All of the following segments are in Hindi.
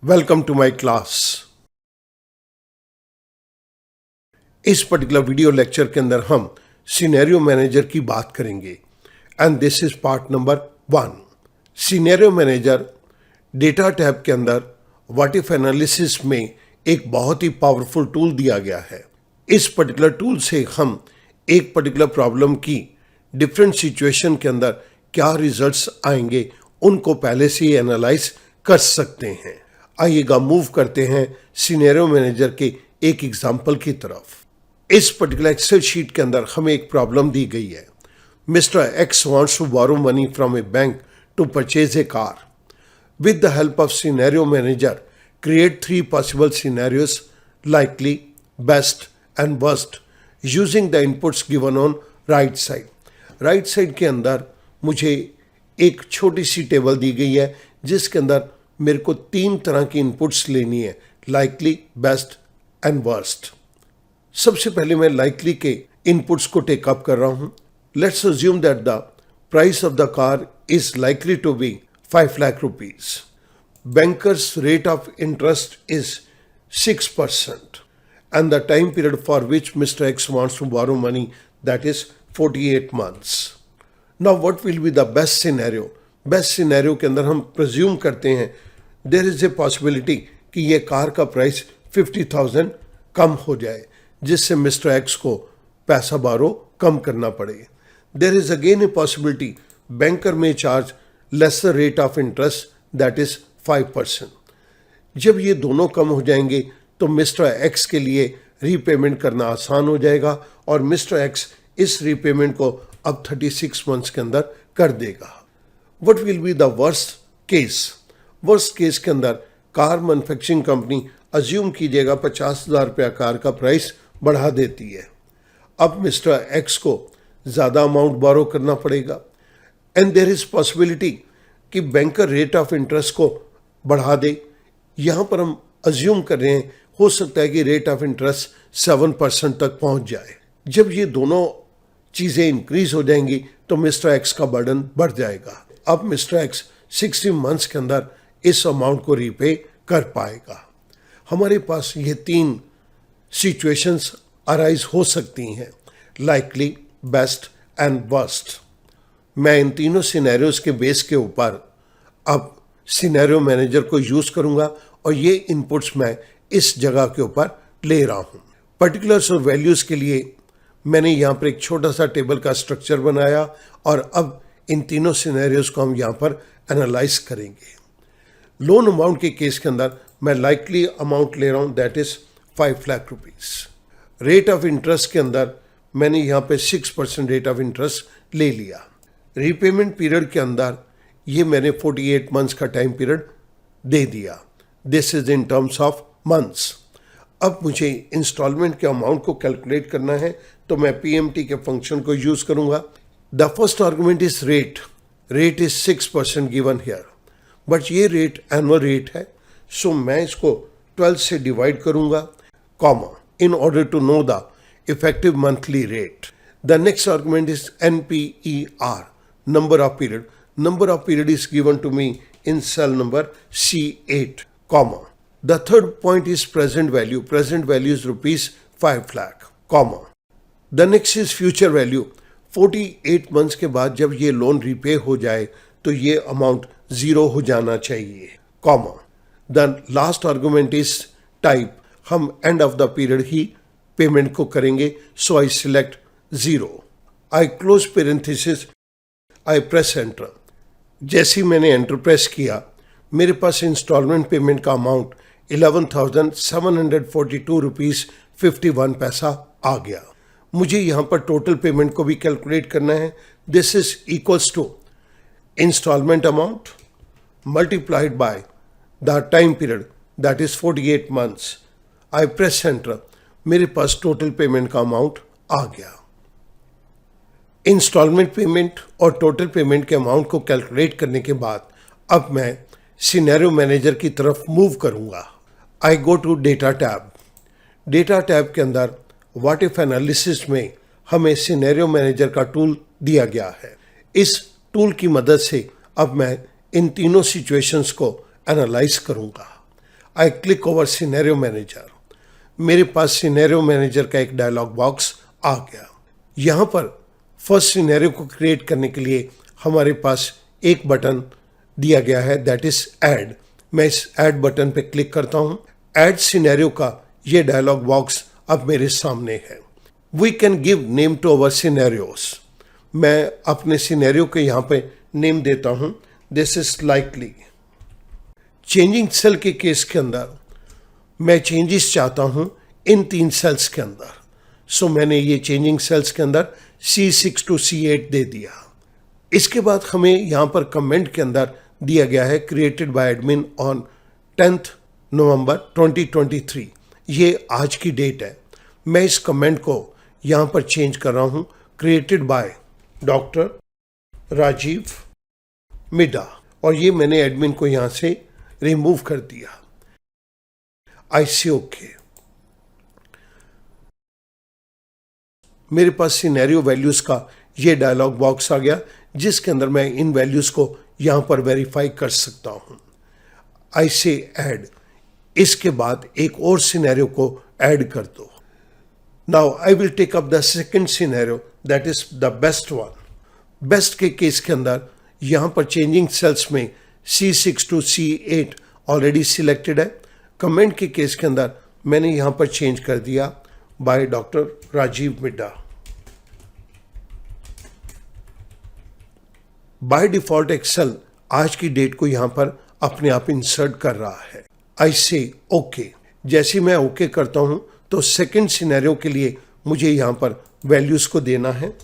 Welcome to my class. इस पर्टिकुलर वीडियो लेक्चर के अंदर हम सिनेरियो मैनेजर की बात करेंगे and this is part number 1। Scenario manager data tab के अंदर व्हाट इफ एनालिसिस में एक बहुत ही पावरफुल टूल दिया गया है। इस पर्टिकुलर टूल से हम एक पर्टिकुलर प्रॉब्लम की डिफरेंट सिचुएशन के अंदर क्या रिजल्ट्स आएंगे उनको पहले से ही एनालाइज कर सकते हैं। आइएगा मूव करते हैं सिनेरियो मैनेजर के एक एग्जाम्पल की तरफ। इस पर्टिकुलर एक्सेल शीट के अंदर हमें एक प्रॉब्लम दी गई है। Mister X wants to borrow money from a bank to purchase a car. With the help of scenario manager create 3 possible scenarios likely, best and worst using the inputs given on right side. Right side के अंदर मुझे एक छोटी सी टेबल दी गई है जिसके अंदर मेरे को 3 तरह की इनपुट्स लेनी है, लाइकली, बेस्ट एंड वर्स्ट। सबसे पहले मैं लाइकली के इनपुट्स को टेक अप कर रहा हूं। Let's assume that the price of the car is likely to be 5 lakh rupees. Bankers rate of interest is 6% and the time period for which Mr. X wants to borrow money, that is 48 months. Now what will be the best scenario? Best scenario के अंदर हम प्रज्यूम करते हैं देयर इज ए पॉसिबिलिटी कि ये कार का प्राइस 50,000 कम हो जाए जिससे मिस्टर एक्स को पैसा बारो कम करना पड़े। There is again a possibility banker may charge lesser rate of interest that is 5%। जब ये दोनों कम हो जाएंगे तो मिस्टर एक्स के लिए रीपेमेंट करना आसान हो जाएगा और मिस्टर एक्स इस रीपेमेंट को अब 36 मंथ्स के अंदर कर देगा। What will be the worst case? Worst case के अंदर कार मैन्युफैक्चरिंग कंपनी अज्यूम कीजिएगा 50,000 रुपया कार का प्राइस बढ़ा देती है। अब मिस्टर एक्स को ज़्यादा अमाउंट बोरो करना पड़ेगा एंड देयर इज पॉसिबिलिटी कि बैंकर रेट ऑफ इंटरेस्ट को बढ़ा दे। यहाँ पर हम अज्यूम कर रहे हैं हो सकता है कि रेट ऑफ इंटरेस्ट 7% तक पहुँच जाए। जब ये दोनों चीज़ें इंक्रीज हो जाएंगी तो मिस्टर एक्स का बर्डन बढ़ जाएगा। अब मिस्टर एक्स 60 मंथ्स के अंदर इस अमाउंट को रीपे कर पाएगा। हमारे पास ये 3 सिचुएशंस अराइज हो सकती हैं, लाइकली, बेस्ट एंड वर्स्ट। मैं इन तीनों सिनेरियोज के बेस के ऊपर अब सिनेरियो मैनेजर को यूज़ करूंगा और ये इनपुट्स मैं इस जगह के ऊपर ले रहा हूँ। पर्टिकुलर्स और वैल्यूज़ के लिए मैंने यहाँ पर एक छोटा सा टेबल का स्ट्रक्चर बनाया और अब इन तीनों सिनेरियोज को हम यहाँ पर एनालाइज करेंगे। लोन अमाउंट के केस के अंदर मैं लाइकली अमाउंट ले रहा हूँ that is 5 lakh rupees. Rate of interest के अंदर मैंने यहाँ पे 6% रेट ऑफ इंटरेस्ट ले लिया। रीपेमेंट पीरियड के अंदर ये मैंने 48 मंथ्स का टाइम पीरियड दे दिया। This is in terms of months. अब मुझे इंस्टॉलमेंट के अमाउंट को कैलकुलेट करना है तो मैं PMT के फंक्शन को यूज़ करूँगा। The first argument is rate. Rate is 6% given here. But ये रेट एनुअल रेट है सो मैं इसको 12 से डिवाइड करूंगा, comma, in order to know the effective monthly rate. The next argument is NPER, number of period. Number of period is given to me in cell number C8, comma. The third point is present value. Present value is ₹5 lakh, comma. The next is future value. 48 months के बाद जब ये लोन रीपे हो जाए तो ये अमाउंट 0 हो जाना चाहिए, comma. The last argument is type. हम एंड ऑफ द पीरियड ही पेमेंट को करेंगे so I select 0। I close parenthesis, I press enter. जैसे ही मैंने एंटर प्रेस किया मेरे पास इंस्टॉलमेंट पेमेंट का अमाउंट 11,742 रुपीज़ 51 पैसा आ गया। मुझे यहाँ पर टोटल पेमेंट को भी कैलकुलेट करना है। This is equals to instalment amount multiplied by the time period that is 48 months. I press enter, मेरे पास टोटल पेमेंट का अमाउंट आ गया। इंस्टॉलमेंट पेमेंट और टोटल पेमेंट के अमाउंट को कैलकुलेट करने के बाद अब मैं सिनेरियो मैनेजर की तरफ मूव करूँगा। I go to data tab. Data tab के अंदर व्हाट इफ एनालिसिस में हमें सिनेरियो मैनेजर का टूल दिया गया है। इस टूल की मदद से अब मैं इन तीनों सिचुएशंस को एनालाइज करूंगा। I click over scenario manager. मेरे पास सिनेरियो मैनेजर का एक डायलॉग बॉक्स आ गया। यहाँ पर फर्स्ट सिनेरियो को क्रिएट करने के लिए हमारे पास एक बटन दिया गया है, दैट इज ऐड। मैं इस ऐड बटन पे क्लिक करता हूँ। ऐड सिनेरियो का ये डायलॉग बॉक्स अब मेरे सामने है। We can give name to our scenarios. मैं अपने सिनेरियो के यहाँ पे नेम देता हूँ, this is likely. Changing cell के केस के अंदर मैं चेंजेस चाहता हूँ इन 3 सेल्स के अंदर, सो मैंने ये चेंजिंग सेल्स के अंदर C6 to C8 दे दिया। इसके बाद हमें यहाँ पर कमेंट के अंदर दिया गया है created by admin on 10th November 2023। ये आज की डेट है। मैं इस कमेंट को यहाँ पर चेंज कर रहा हूँ, क्रिएटेड बाय डॉक्टर राजीव मिडा, और ये मैंने एडमिन को यहाँ से रिमूव कर दिया। आई सी ओके। मेरे पास सिनेरियो वैल्यूज का ये डायलॉग बॉक्स आ गया, जिसके अंदर मैं इन वैल्यूज को यहां पर वेरीफाई कर सकता हूं। आई से ऐड। इसके बाद एक और सिनेरियो को ऐड कर दो। Now I will take up the second scenario, that is the best one. Best के केस के अंदर यहां पर चेंजिंग सेल्स में C6 to C8 already selected है। कमेंट के केस के अंदर मैंने यहां पर चेंज कर दिया by doctor Rajeev Midda. By default Excel आज की डेट को यहां पर अपने आप इंसर्ट कर रहा है। आई से ओके। जैसे मैं ओके करता हूं तो सेकंड सिनेरियो के लिए मुझे यहां पर वैल्यूज को देना है।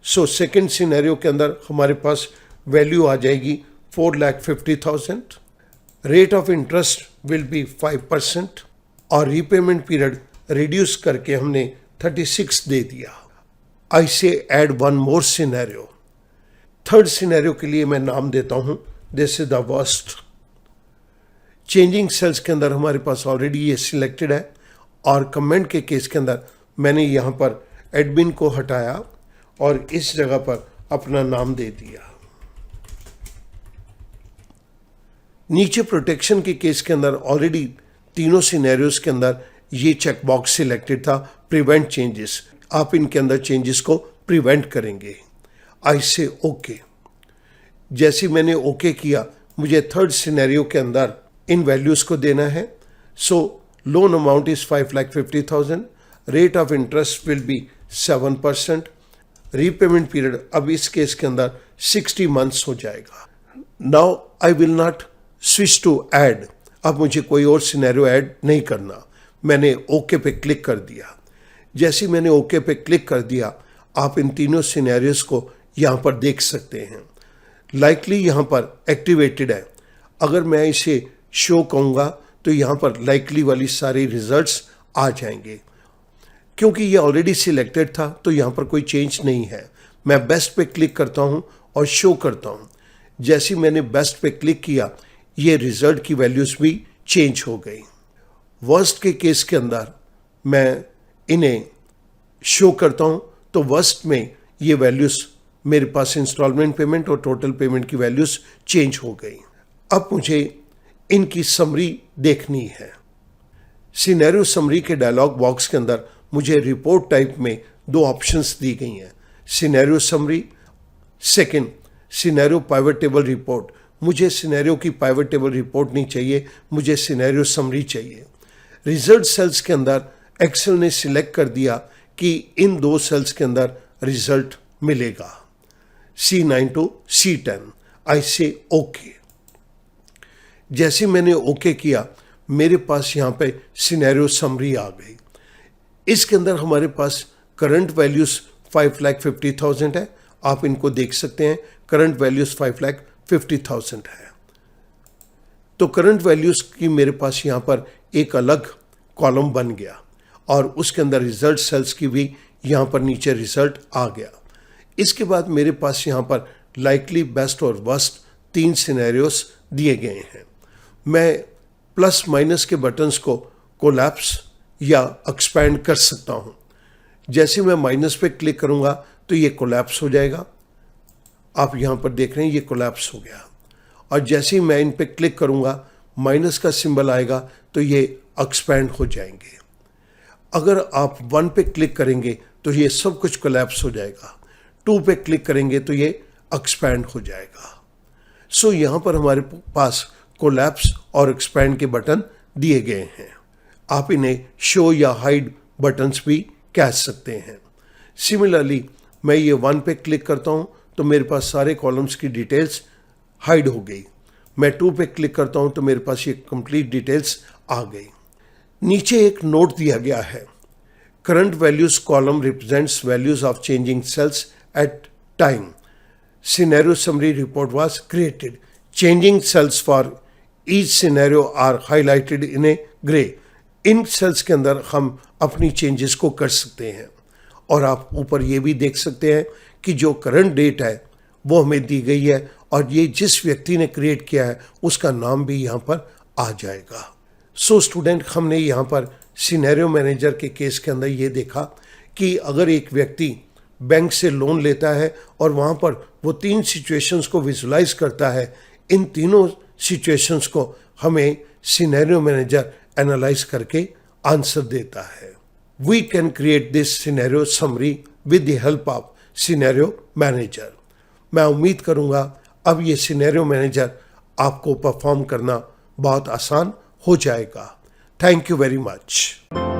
सो सेकंड सिनेरियो के अंदर हमारे पास वैल्यू आ जाएगी 4,50,000। Rate of interest will B 5% और रीपेमेंट पीरियड रिड्यूस करके हमने 36 दे दिया। I say add one more scenario. Third scenario के लिए मैं नाम देता हूं this is the worst. Changing cells के अंदर हमारे पास ऑलरेडी ये सिलेक्टेड है और कमेंट के केस के अंदर मैंने यहां पर एडमिन को हटाया और इस जगह पर अपना नाम दे दिया। नीचे प्रोटेक्शन के केस के अंदर ऑलरेडी तीनों सिनेरियोज के अंदर ये चेक बॉक्स सिलेक्टेड था, प्रिवेंट चेंजेस। आप इनके अंदर चेंजेस को प्रिवेंट करेंगे। आई से ओके। जैसे मैंने ओके किया, मुझे थर्ड सिनेरियो के अंदर इन वैल्यूज को देना है। So loan amount is 5,50,000। Rate of interest will be 7%। Repayment period अब इस केस के अंदर 60 मंथ्स हो जाएगा। Now I will not switch to add. अब मुझे कोई और सिनेरियो ऐड नहीं करना। मैंने ओके पे क्लिक कर दिया। जैसे मैंने ओके पे क्लिक कर दिया, आप इन तीनों सिनेरियोज को यहाँ पर देख सकते हैं। लाइकली यहाँ पर एक्टिवेटेड है। अगर मैं इसे शो कहूँगा तो यहाँ पर लाइकली वाली सारी रिजल्ट्स आ जाएंगे। क्योंकि ये ऑलरेडी सिलेक्टेड था तो यहाँ पर कोई चेंज नहीं है। मैं बेस्ट पे क्लिक करता हूँ और शो करता हूँ। जैसे मैंने बेस्ट पे क्लिक किया, ये रिजल्ट की वैल्यूज भी चेंज हो गई। वर्स्ट के केस के अंदर मैं इन्हें शो करता हूं तो वर्स्ट में ये वैल्यूज मेरे पास इंस्टॉलमेंट पेमेंट और टोटल पेमेंट की वैल्यूज चेंज हो गई। अब मुझे इनकी समरी देखनी है। सिनेरियो समरी के डायलॉग बॉक्स के अंदर मुझे रिपोर्ट टाइप में 2 ऑप्शंस दी गई हैं, scenario summary, second scenario pivot table report. मुझे सिनेरियो की पाइवट टेबल रिपोर्ट नहीं चाहिए, मुझे सिनेरियो समरी चाहिए। रिजल्ट सेल्स के अंदर एक्सेल ने सिलेक्ट कर दिया कि इन 2 सेल्स के अंदर रिजल्ट मिलेगा, C9 to C10। आई से ओके। जैसे मैंने ओके किया, मेरे पास यहाँ पे सिनेरियो समरी आ गई। इसके अंदर हमारे पास करंट वैल्यूज 5,50,000 है। आप इनको देख सकते हैं, करंट वैल्यूज 5,50,000 है। तो करंट वैल्यूज की मेरे पास यहाँ पर एक अलग कॉलम बन गया और उसके अंदर रिजल्ट सेल्स की भी यहाँ पर नीचे रिजल्ट आ गया। इसके बाद मेरे पास यहाँ पर लाइकली, बेस्ट और वर्स्ट 3 सिनेरियोस दिए गए हैं। मैं प्लस माइनस के बटन्स को कोलैप्स या एक्सपैंड कर सकता हूँ। जैसे मैं माइनस पे क्लिक करूँगा तो ये कोलैप्स हो जाएगा। आप यहाँ पर देख रहे हैं ये कोलैप्स हो गया। और जैसे ही मैं इन पे क्लिक करूँगा, माइनस का सिंबल आएगा तो ये एक्सपैंड हो जाएंगे। अगर आप 1 पे क्लिक करेंगे तो ये सब कुछ कोलैप्स हो जाएगा, 2 पे क्लिक करेंगे तो ये एक्सपैंड हो जाएगा। सो यहाँ पर हमारे पास कोलैप्स और एक्सपैंड के बटन दिए गए हैं। आप इन्हें शो या हाइड बटन्स भी कह सकते हैं। सिमिलरली मैं ये 1 पे क्लिक करता हूँ तो मेरे पास सारे कॉलम्स की डिटेल्स हाइड हो गई। मैं 2 पे क्लिक करता हूँ तो मेरे पास ये कंप्लीट डिटेल्स आ गई। नीचे एक नोट दिया गया है, current values column represents values of changing cells at time scenario summary report was created. Changing cells for each scenario are highlighted in a grey. In cells के अंदर हम अपनी चेंजेस को कर सकते हैं। और आप ऊपर ये भी देख सकते हैं कि जो करंट डेट है वो हमें दी गई है और ये जिस व्यक्ति ने क्रिएट किया है उसका नाम भी यहाँ पर आ जाएगा। सो स्टूडेंट, हमने यहाँ पर सिनेरियो मैनेजर के केस के अंदर ये देखा कि अगर एक व्यक्ति बैंक से लोन लेता है और वहाँ पर वो 3 सिचुएशंस को विजुलाइज करता है, इन तीनों सिचुएशंस को हमें सिनेरियो मैनेजर एनालाइज करके आंसर देता है। We can create this scenario summary with the help of scenario manager. मैं उम्मीद करूँगा अब ये सिनेरियो मैनेजर आपको परफॉर्म करना बहुत आसान हो जाएगा। Thank you very much.